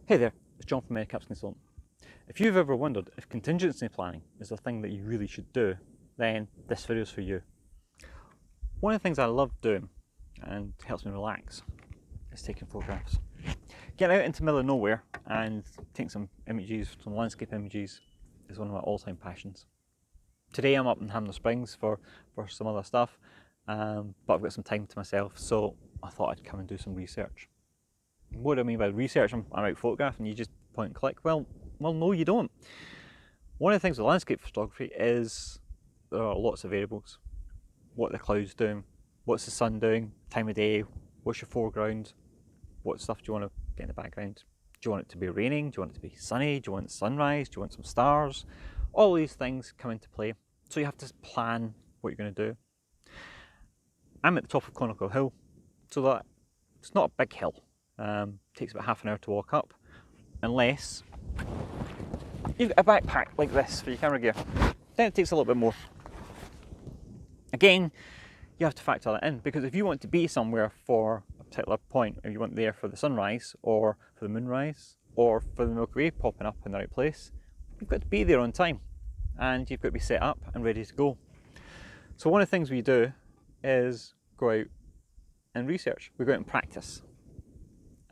Hey there, it's John from Caps Consultant. If you've ever wondered if contingency planning is the thing that you really should do, then this video is for you. One of the things I love doing and helps me relax is taking photographs. Getting out into the middle of nowhere and taking some images, some landscape images, is one of my all-time passions. Today I'm up in Hamner Springs for some other stuff, but I've got some time to myself, so I thought I'd come and do some research. What do I mean by research? I'm out photographing, you just point and click. Well, no, you don't. One of the things with landscape photography is there are lots of variables. What the clouds doing, what's the sun doing, time of day, what's your foreground, what stuff do you want to get in the background? Do you want it to be raining? Do you want it to be sunny? Do you want sunrise? Do you want some stars? All these things come into play. So you have to plan what you're going to do. I'm at the top of Conical Hill, so that it's not a big hill. Takes about half an hour to walk up, unless you've got a backpack like this for your camera gear. Then it takes a little bit more. Again, you have to factor that in, because if you want to be somewhere for a particular point, if you want there for the sunrise or for the moonrise or for the Milky Way popping up in the right place, you've got to be there on time and you've got to be set up and ready to go. So one of the things we do is go out and research. We go out and practice.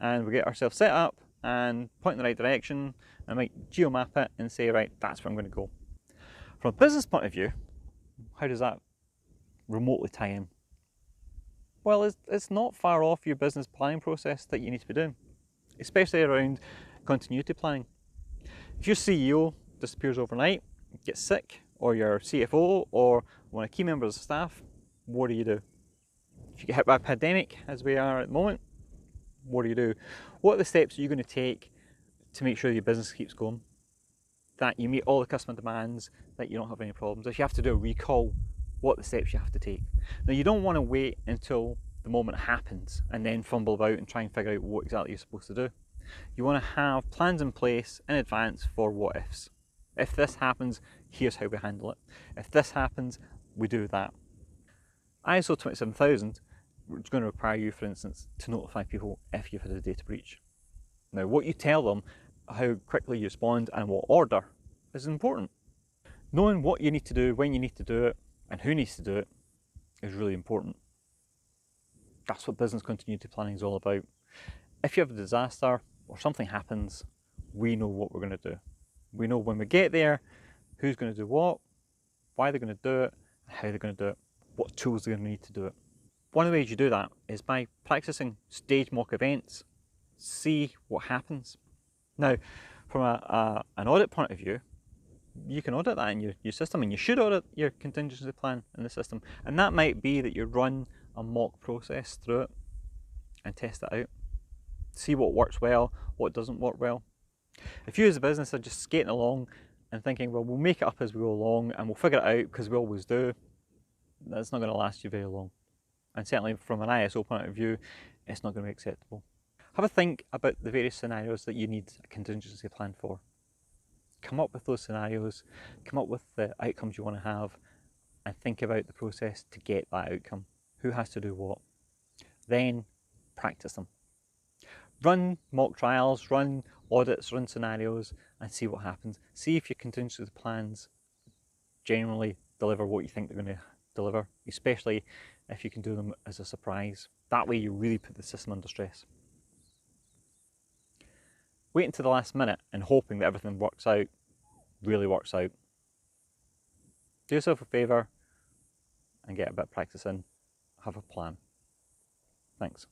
And we get ourselves set up and point in the right direction and might geomap it and say, right, that's where I'm going to go. From a business point of view, how does that remotely tie in? Well, it's not far off your business planning process that you need to be doing, especially around continuity planning. If your CEO disappears overnight, gets sick, or your CFO or one of the key members of staff, what do you do? If you get hit by a pandemic, as we are at the moment, what do you do? What are the steps are you going to take to make sure your business keeps going? That you meet all the customer demands, that you don't have any problems. If you have to do a recall, what are the steps you have to take? Now, you don't want to wait until the moment happens and then fumble about and try and figure out what exactly you're supposed to do. You want to have plans in place in advance for what ifs. If this happens, here's how we handle it. If this happens, we do that. ISO 27000 is going to require you, for instance, to notify people if you've had a data breach. Now, what you tell them, how quickly you respond, and what order is important. Knowing what you need to do, when you need to do it, and who needs to do it is really important. That's what business continuity planning is all about. If you have a disaster or something happens, we know what we're going to do. We know when we get there, who's going to do what, why they're going to do it, and how they're going to do it, what tools they're going to need to do it. One of the ways you do that is by practicing stage mock events. See what happens. Now, from an audit point of view, you can audit that in your system, and you should audit your contingency plan in the system. And that might be that you run a mock process through it and test it out. See what works well, what doesn't work well. If you as a business are just skating along and thinking, well, we'll make it up as we go along and we'll figure it out because we always do, that's not going to last you very long. And certainly from an ISO point of view, it's not going to be acceptable. Have a think about the various scenarios that you need a contingency plan for. Come up with those scenarios, come up with the outcomes you want to have, and think about the process to get that outcome. Who has to do what? Then practice them. Run mock trials, run audits, run scenarios, and see what happens. See if your contingency plans generally deliver what you think they're going to deliver, especially if you can do them as a surprise. That way you really put the system under stress. Waiting to the last minute and hoping that everything works out really works out. Do yourself a favour and get a bit of practice in. Have a plan. Thanks.